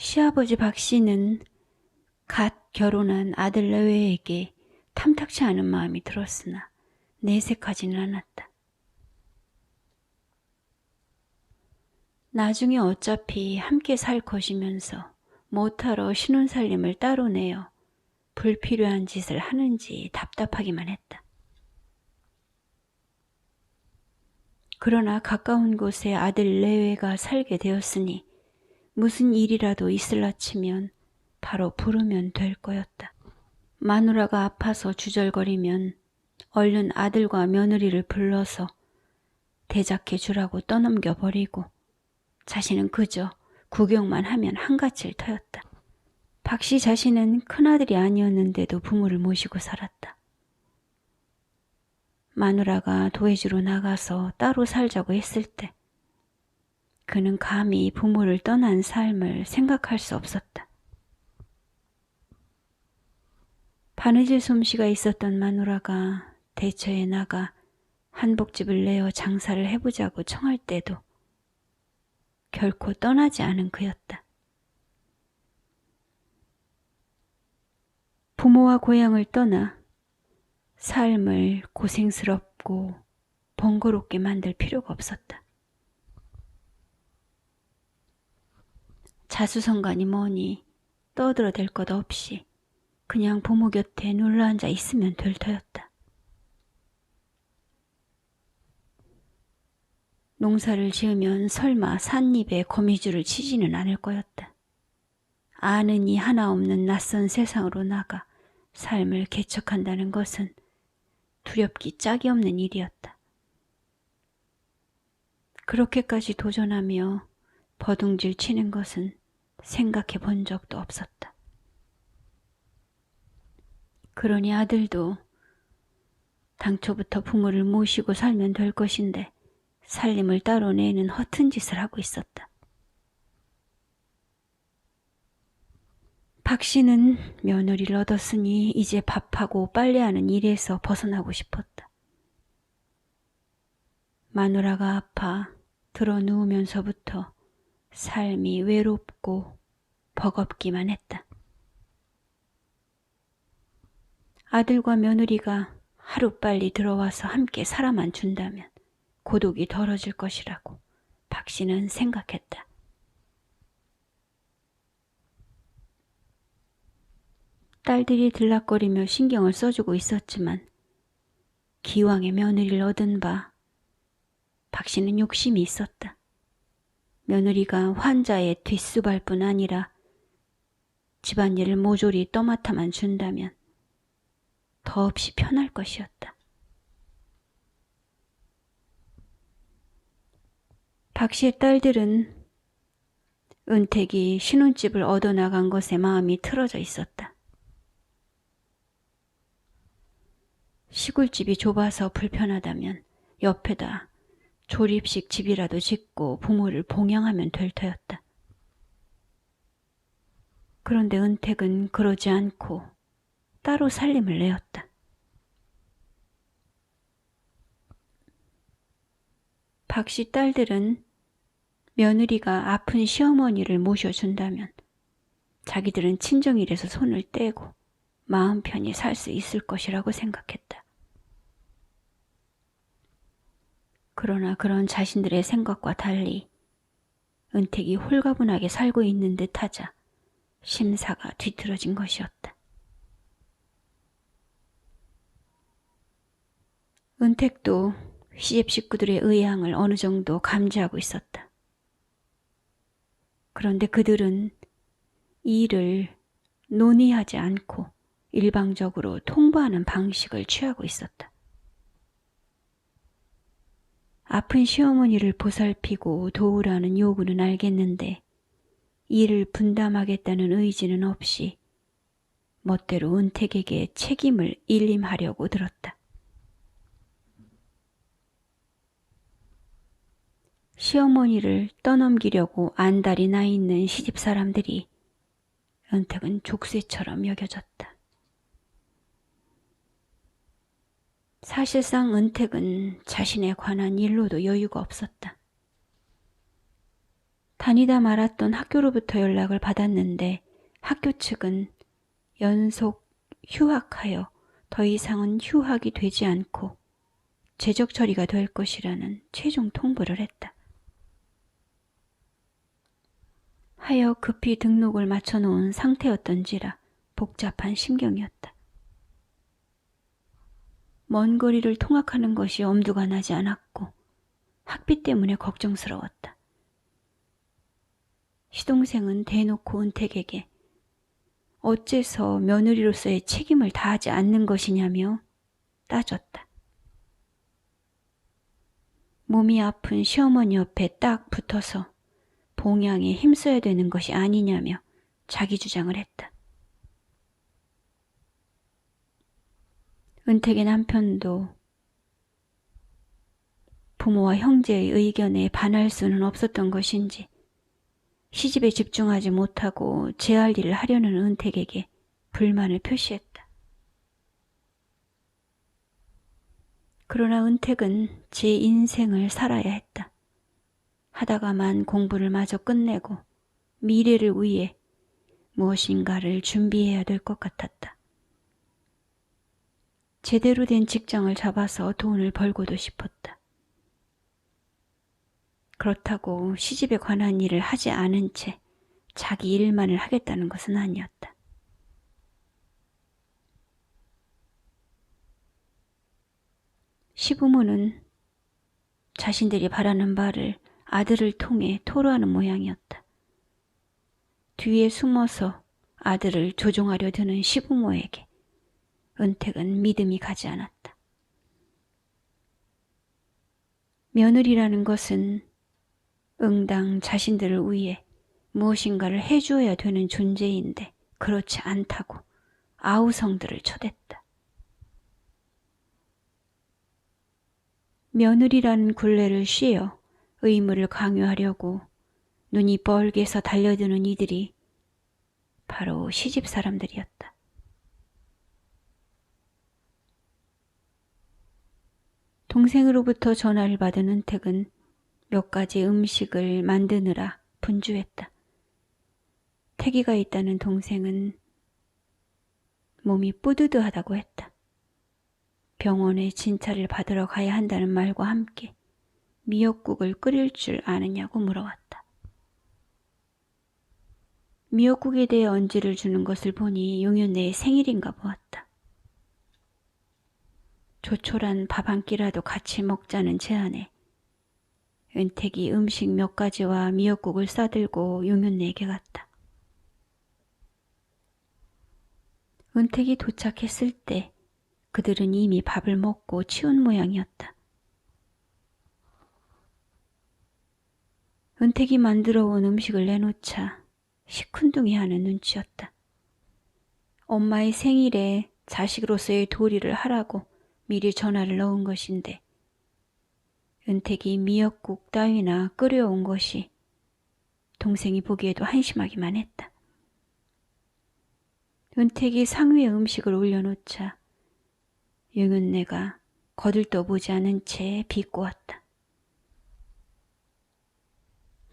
시아버지 박 씨는 갓 결혼한 아들 내외에게 탐탁치 않은 마음이 들었으나 내색하지는 않았다. 나중에 어차피 함께 살 것이면서 못하러 신혼살림을 따로 내어 불필요한 짓을 하는지 답답하기만 했다. 그러나 가까운 곳에 아들 내외가 살게 되었으니 무슨 일이라도 있을라 치면 바로 부르면 될 거였다. 마누라가 아파서 주절거리면 얼른 아들과 며느리를 불러서 대작해 주라고 떠넘겨 버리고 자신은 그저 구경만 하면 한가치를 터였다. 박 씨 자신은 큰아들이 아니었는데도 부모를 모시고 살았다. 마누라가 도해주로 나가서 따로 살자고 했을 때 그는 감히 부모를 떠난 삶을 생각할 수 없었다. 바느질 솜씨가 있었던 마누라가 대처에 나가 한복집을 내어 장사를 해보자고 청할 때도 결코 떠나지 않은 그였다. 부모와 고향을 떠나 삶을 고생스럽고 번거롭게 만들 필요가 없었다. 자수성가니 뭐니 떠들어댈 것 없이 그냥 부모 곁에 눌러앉아 있으면 될 터였다. 농사를 지으면 설마 삿입에 거미줄을 치지는 않을 거였다. 아는 이 하나 없는 낯선 세상으로 나가 삶을 개척한다는 것은 두렵기 짝이 없는 일이었다. 그렇게까지 도전하며 버둥질 치는 것은 생각해 본 적도 없었다. 그러니 아들도 당초부터 부모를 모시고 살면 될 것인데 살림을 따로 내는 허튼 짓을 하고 있었다. 박 씨는 며느리를 얻었으니 이제 밥하고 빨래하는 일에서 벗어나고 싶었다. 마누라가 아파 들어 누우면서부터 삶이 외롭고 버겁기만 했다. 아들과 며느리가 하루빨리 들어와서 함께 살아만 준다면 고독이 덜어질 것이라고 박 씨는 생각했다. 딸들이 들락거리며 신경을 써주고 있었지만 기왕에 며느리를 얻은 바 박 씨는 욕심이 있었다. 며느리가 환자의 뒷수발뿐 아니라 집안일을 모조리 떠맡아만 준다면 더없이 편할 것이었다. 박 씨의 딸들은 은택이 신혼집을 얻어나간 것에 마음이 틀어져 있었다. 시골집이 좁아서 불편하다면 옆에다 조립식 집이라도 짓고 부모를 봉양하면 될 터였다. 그런데 은택은 그러지 않고 따로 살림을 내었다. 박 씨 딸들은 며느리가 아픈 시어머니를 모셔준다면 자기들은 친정일에서 손을 떼고 마음 편히 살 수 있을 것이라고 생각했다. 그러나 그런 자신들의 생각과 달리 은택이 홀가분하게 살고 있는 듯하자 심사가 뒤틀어진 것이었다. 은택도 시집 식구들의 의향을 어느 정도 감지하고 있었다. 그런데 그들은 일을 논의하지 않고 일방적으로 통보하는 방식을 취하고 있었다. 아픈 시어머니를 보살피고 도우라는 요구는 알겠는데 일을 분담하겠다는 의지는 없이 멋대로 은택에게 책임을 일림하려고 들었다. 시어머니를 떠넘기려고 안달이 나 있는 시집 사람들이 은택은 족쇄처럼 여겨졌다. 사실상 은택은 자신에 관한 일로도 여유가 없었다. 다니다 말았던 학교로부터 연락을 받았는데 학교 측은 연속 휴학하여 더 이상은 휴학이 되지 않고 재적 처리가 될 것이라는 최종 통보를 했다. 하여 급히 등록을 맞춰놓은 상태였던지라 복잡한 심경이었다. 먼 거리를 통학하는 것이 엄두가 나지 않았고 학비 때문에 걱정스러웠다. 시동생은 대놓고 은택에게 어째서 며느리로서의 책임을 다하지 않는 것이냐며 따졌다. 몸이 아픈 시어머니 옆에 딱 붙어서 봉양에 힘써야 되는 것이 아니냐며 자기 주장을 했다. 은택의 남편도 부모와 형제의 의견에 반할 수는 없었던 것인지 시집에 집중하지 못하고 제 할 일을 하려는 은택에게 불만을 표시했다. 그러나 은택은 제 인생을 살아야 했다. 하다가만 공부를 마저 끝내고 미래를 위해 무엇인가를 준비해야 될 것 같았다. 제대로 된 직장을 잡아서 돈을 벌고도 싶었다. 그렇다고 시집에 관한 일을 하지 않은 채 자기 일만을 하겠다는 것은 아니었다. 시부모는 자신들이 바라는 바를 아들을 통해 토로하는 모양이었다. 뒤에 숨어서 아들을 조종하려 드는 시부모에게 은택은 믿음이 가지 않았다. 며느리라는 것은 응당 자신들을 위해 무엇인가를 해주어야 되는 존재인데 그렇지 않다고 아우성들을 쳐댔다. 며느리라는 굴레를 씌어 의무를 강요하려고 눈이 뻘개서 달려드는 이들이 바로 시집 사람들이었다. 동생으로부터 전화를 받은 은택은 몇 가지 음식을 만드느라 분주했다. 태기가 있다는 동생은 몸이 뿌드드하다고 했다. 병원에 진찰을 받으러 가야 한다는 말과 함께 미역국을 끓일 줄 아느냐고 물어왔다. 미역국에 대해 언지를 주는 것을 보니 용윤네의 생일인가 보았다. 조촐한 밥 한 끼라도 같이 먹자는 제안에 은택이 음식 몇 가지와 미역국을 싸들고 용윤네에게 갔다. 은택이 도착했을 때 그들은 이미 밥을 먹고 치운 모양이었다. 은택이 만들어 온 음식을 내놓자 시큰둥해하는 눈치였다. 엄마의 생일에 자식으로서의 도리를 하라고 미리 전화를 넣은 것인데 은택이 미역국 따위나 끓여온 것이 동생이 보기에도 한심하기만 했다. 은택이 상위에 음식을 올려놓자 용윤네가 거들떠보지 않은 채 비꼬았다.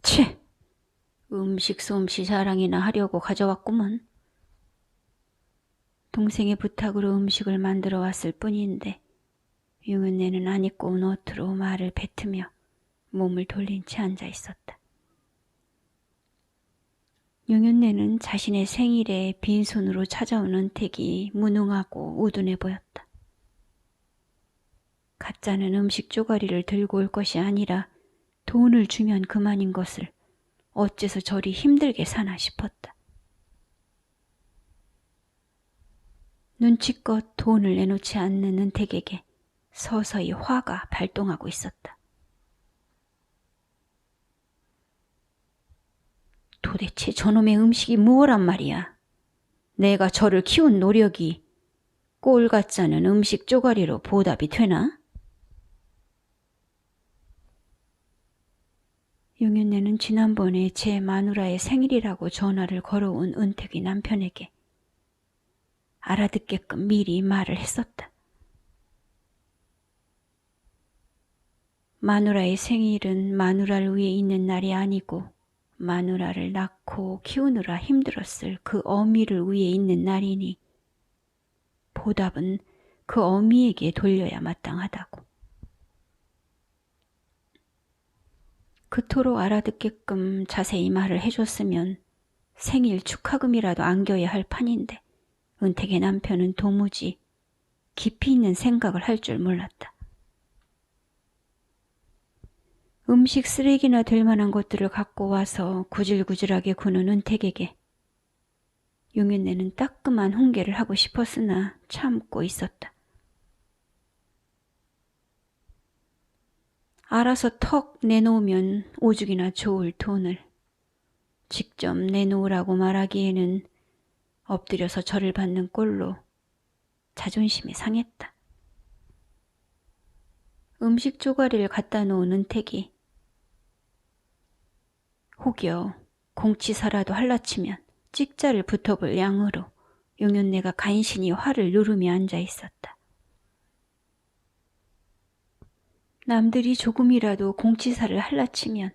채! 음식 솜씨 자랑이나 하려고 가져왔구먼. 동생의 부탁으로 음식을 만들어 왔을 뿐인데 용윤네는 안 입고 온 옷으로 말을 뱉으며 몸을 돌린 채 앉아 있었다. 용윤네는 자신의 생일에 빈손으로 찾아온 은택이 무능하고 우둔해 보였다. 가짜는 음식 쪼가리를 들고 올 것이 아니라 돈을 주면 그만인 것을 어째서 저리 힘들게 사나 싶었다. 눈치껏 돈을 내놓지 않는 은택에게 서서히 화가 발동하고 있었다. 도대체 저놈의 음식이 무엇란 말이야. 내가 저를 키운 노력이 꼴 같지 않은 음식 쪼가리로 보답이 되나? 용윤네는 지난번에 제 마누라의 생일이라고 전화를 걸어온 은택이 남편에게 알아듣게끔 미리 말을 했었다. 마누라의 생일은 마누라를 위해 있는 날이 아니고 마누라를 낳고 키우느라 힘들었을 그 어미를 위해 있는 날이니 보답은 그 어미에게 돌려야 마땅하다고. 그토록 알아듣게끔 자세히 말을 해줬으면 생일 축하금이라도 안겨야 할 판인데 은택의 남편은 도무지 깊이 있는 생각을 할 줄 몰랐다. 음식 쓰레기나 될 만한 것들을 갖고 와서 구질구질하게 구는 은택에게 용윤네는 따끔한 훈계를 하고 싶었으나 참고 있었다. 알아서 턱 내놓으면 오죽이나 좋을 돈을 직접 내놓으라고 말하기에는 엎드려서 절을 받는 꼴로 자존심이 상했다. 음식 조가리를 갖다 놓은 은택이 혹여 공치사라도 할라치면 찍자를 붙어볼 양으로 용윤네가 간신히 화를 누르며 앉아 있었다. 남들이 조금이라도 공치사를 할라치면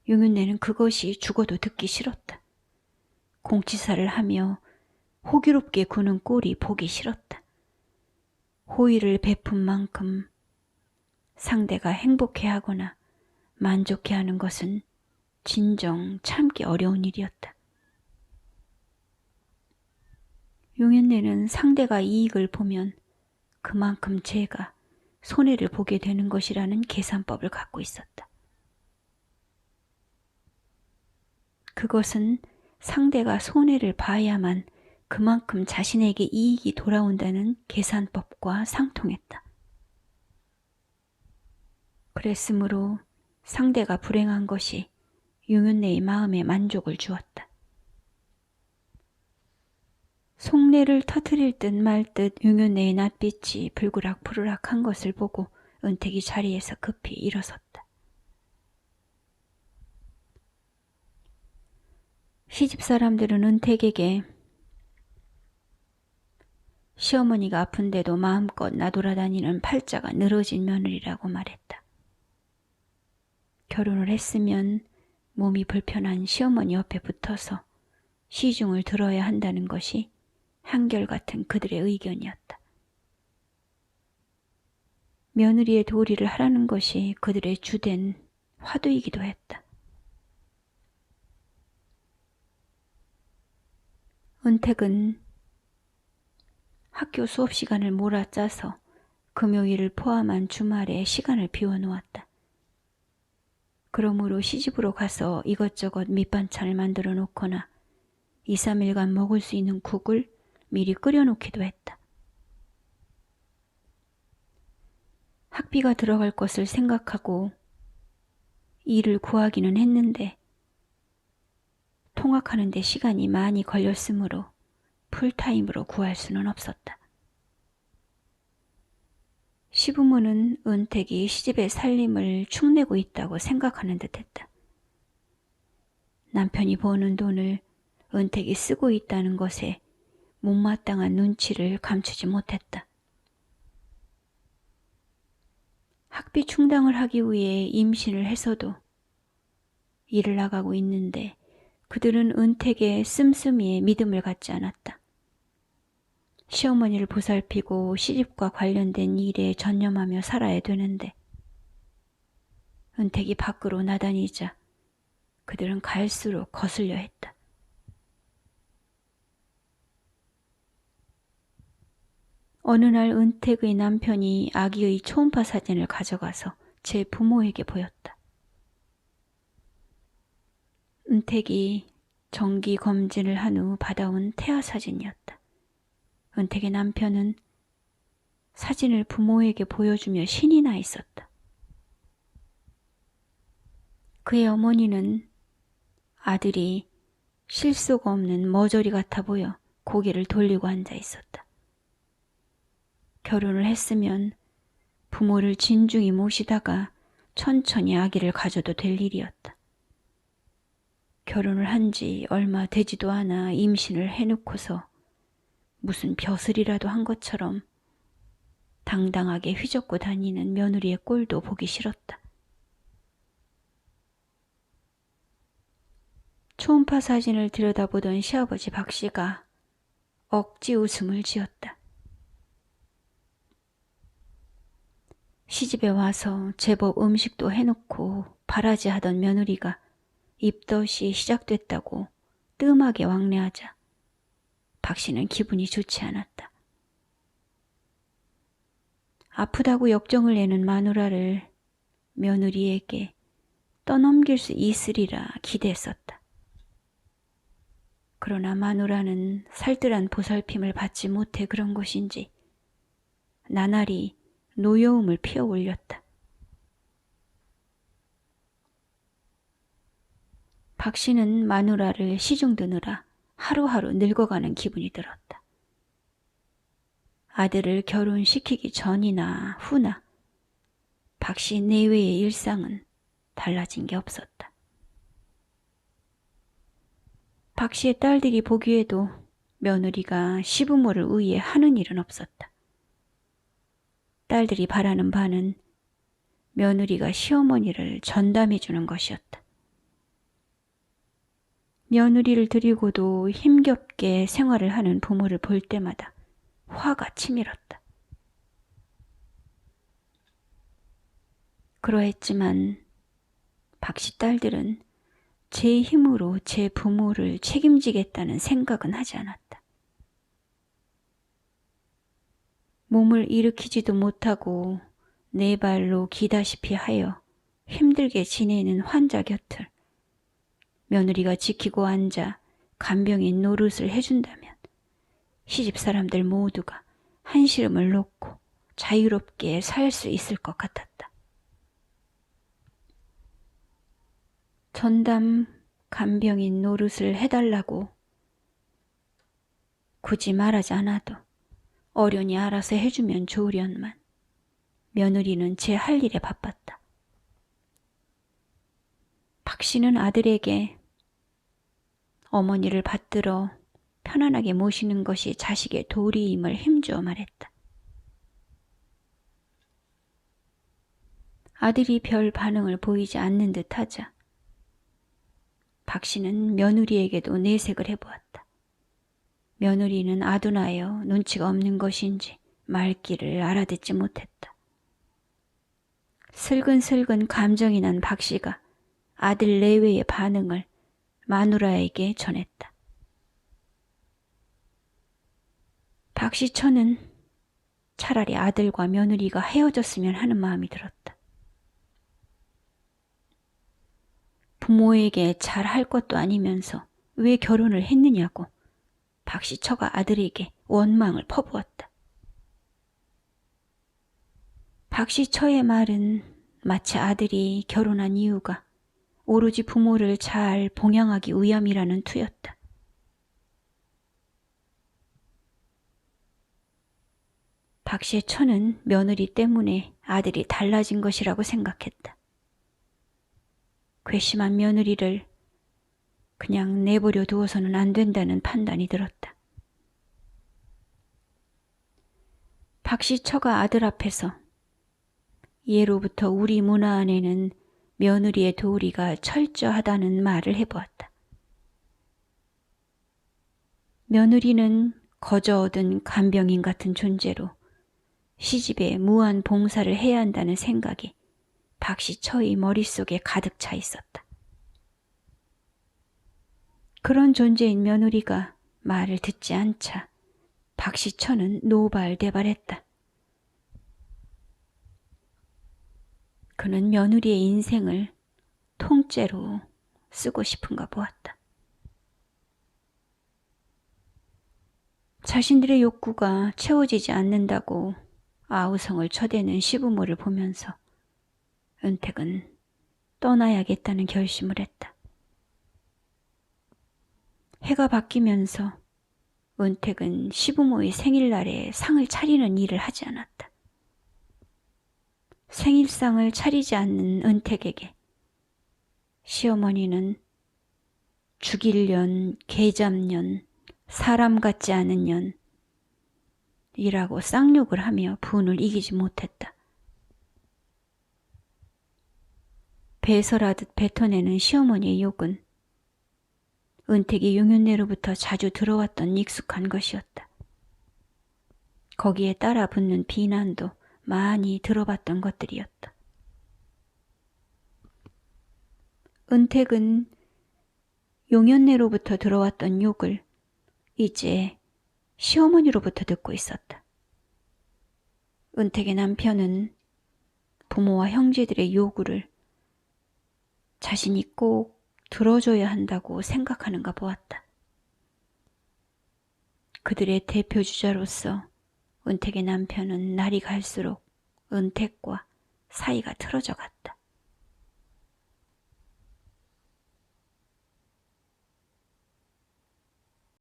용윤네는 그것이 죽어도 듣기 싫었다. 공치사를 하며 호기롭게 구는 꼴이 보기 싫었다. 호의를 베푼 만큼 상대가 행복해하거나 만족해하는 것은 진정 참기 어려운 일이었다. 용윤네는 상대가 이익을 보면 그만큼 제가 손해를 보게 되는 것이라는 계산법을 갖고 있었다. 그것은 상대가 손해를 봐야만 그만큼 자신에게 이익이 돌아온다는 계산법과 상통했다. 그랬으므로 상대가 불행한 것이 용윤네의 마음에 만족을 주었다. 속내를 터뜨릴 듯 말 듯 용윤네의 낯빛이 불그락부르락한 것을 보고 은택이 자리에서 급히 일어섰다. 시집사람들은 은택에게 시어머니가 아픈데도 마음껏 나돌아다니는 팔자가 늘어진 며느리라고 말했다. 결혼을 했으면 몸이 불편한 시어머니 옆에 붙어서 시중을 들어야 한다는 것이 한결같은 그들의 의견이었다. 며느리의 도리를 하라는 것이 그들의 주된 화두이기도 했다. 은택은 학교 수업 시간을 몰아짜서 금요일을 포함한 주말에 시간을 비워놓았다. 그러므로 시집으로 가서 이것저것 밑반찬을 만들어 놓거나 2, 3일간 먹을 수 있는 국을 미리 끓여놓기도 했다. 학비가 들어갈 것을 생각하고 일을 구하기는 했는데 통학하는 데 시간이 많이 걸렸으므로 풀타임으로 구할 수는 없었다. 시부모는 은택이 시집의 살림을 축내고 있다고 생각하는 듯했다. 남편이 버는 돈을 은택이 쓰고 있다는 것에 못마땅한 눈치를 감추지 못했다. 학비 충당을 하기 위해 임신을 해서도 일을 나가고 있는데 그들은 은택의 씀씀이에 믿음을 갖지 않았다. 시어머니를 보살피고 시집과 관련된 일에 전념하며 살아야 되는데 은택이 밖으로 나다니자 그들은 갈수록 거슬려 했다. 어느 날 은택의 남편이 아기의 초음파 사진을 가져가서 제 부모에게 보였다. 은택이 정기 검진을 한 후 받아온 태아 사진이었다. 은택의 남편은 사진을 부모에게 보여주며 신이 나 있었다. 그의 어머니는 아들이 실속 없는 머저리 같아 보여 고개를 돌리고 앉아 있었다. 결혼을 했으면 부모를 진중히 모시다가 천천히 아기를 가져도 될 일이었다. 결혼을 한 지 얼마 되지도 않아 임신을 해놓고서 무슨 벼슬이라도 한 것처럼 당당하게 휘젓고 다니는 며느리의 꼴도 보기 싫었다. 초음파 사진을 들여다보던 시아버지 박씨가 억지 웃음을 지었다. 시집에 와서 제법 음식도 해놓고 바라지 하던 며느리가 입덧이 시작됐다고 뜸하게 왕래하자 박씨는 기분이 좋지 않았다. 아프다고 역정을 내는 마누라를 며느리에게 떠넘길 수 있으리라 기대했었다. 그러나 마누라는 살뜰한 보살핌을 받지 못해 그런 것인지 나날이 노여움을 피어올렸다. 박씨는 마누라를 시중드느라 하루하루 늙어가는 기분이 들었다. 아들을 결혼시키기 전이나 후나 박씨 내외의 일상은 달라진 게 없었다. 박씨의 딸들이 보기에도 며느리가 시부모를 의해 하는 일은 없었다. 딸들이 바라는 바는 며느리가 시어머니를 전담해 주는 것이었다. 며느리를 들이고도 힘겹게 생활을 하는 부모를 볼 때마다 화가 치밀었다. 그러했지만 박씨 딸들은 제 힘으로 제 부모를 책임지겠다는 생각은 하지 않았다. 몸을 일으키지도 못하고 네 발로 기다시피 하여 힘들게 지내는 환자 곁을 며느리가 지키고 앉아 간병인 노릇을 해준다면 시집 사람들 모두가 한시름을 놓고 자유롭게 살 수 있을 것 같았다. 전담 간병인 노릇을 해달라고 굳이 말하지 않아도 어련히 알아서 해주면 좋으련만 며느리는 제 할 일에 바빴다. 박씨는 아들에게 어머니를 받들어 편안하게 모시는 것이 자식의 도리임을 힘주어 말했다. 아들이 별 반응을 보이지 않는 듯 하자 박씨는 며느리에게도 내색을 해보았다. 며느리는 아둔하여 눈치가 없는 것인지 말귀를 알아듣지 못했다. 슬근슬근 감정이 난 박씨가 아들 내외의 반응을 마누라에게 전했다. 박씨 처는 차라리 아들과 며느리가 헤어졌으면 하는 마음이 들었다. 부모에게 잘할 것도 아니면서 왜 결혼을 했느냐고 박씨 처가 아들에게 원망을 퍼부었다. 박씨 처의 말은 마치 아들이 결혼한 이유가 오로지 부모를 잘 봉양하기 위함이라는 투였다. 박씨의 처는 며느리 때문에 아들이 달라진 것이라고 생각했다. 괘씸한 며느리를 그냥 내버려 두어서는 안 된다는 판단이 들었다. 박씨 처가 아들 앞에서 예로부터 우리 문화 안에는 며느리의 도리가 철저하다는 말을 해보았다. 며느리는 거저 얻은 간병인 같은 존재로 시집에 무한 봉사를 해야 한다는 생각이 박씨 처의 머릿속에 가득 차 있었다. 그런 존재인 며느리가 말을 듣지 않자 박씨 처는 노발대발했다. 그는 며느리의 인생을 통째로 쓰고 싶은가 보았다. 자신들의 욕구가 채워지지 않는다고 아우성을 쳐대는 시부모를 보면서 은택은 떠나야겠다는 결심을 했다. 해가 바뀌면서 은택은 시부모의 생일날에 상을 차리는 일을 하지 않았다. 생일상을 차리지 않는 은택에게 시어머니는 죽일 년, 개잡년, 사람 같지 않은 년이라고 쌍욕을 하며 분을 이기지 못했다. 배설하듯 뱉어내는 시어머니의 욕은 은택이 용윤내로부터 자주 들어왔던 익숙한 것이었다. 거기에 따라 붙는 비난도 많이 들어봤던 것들이었다. 은택은 용연내로부터 들어왔던 욕을 이제 시어머니로부터 듣고 있었다. 은택의 남편은 부모와 형제들의 요구를 자신이 꼭 들어줘야 한다고 생각하는가 보았다. 그들의 대표주자로서 은택의 남편은 날이 갈수록 은택과 사이가 틀어져 갔다.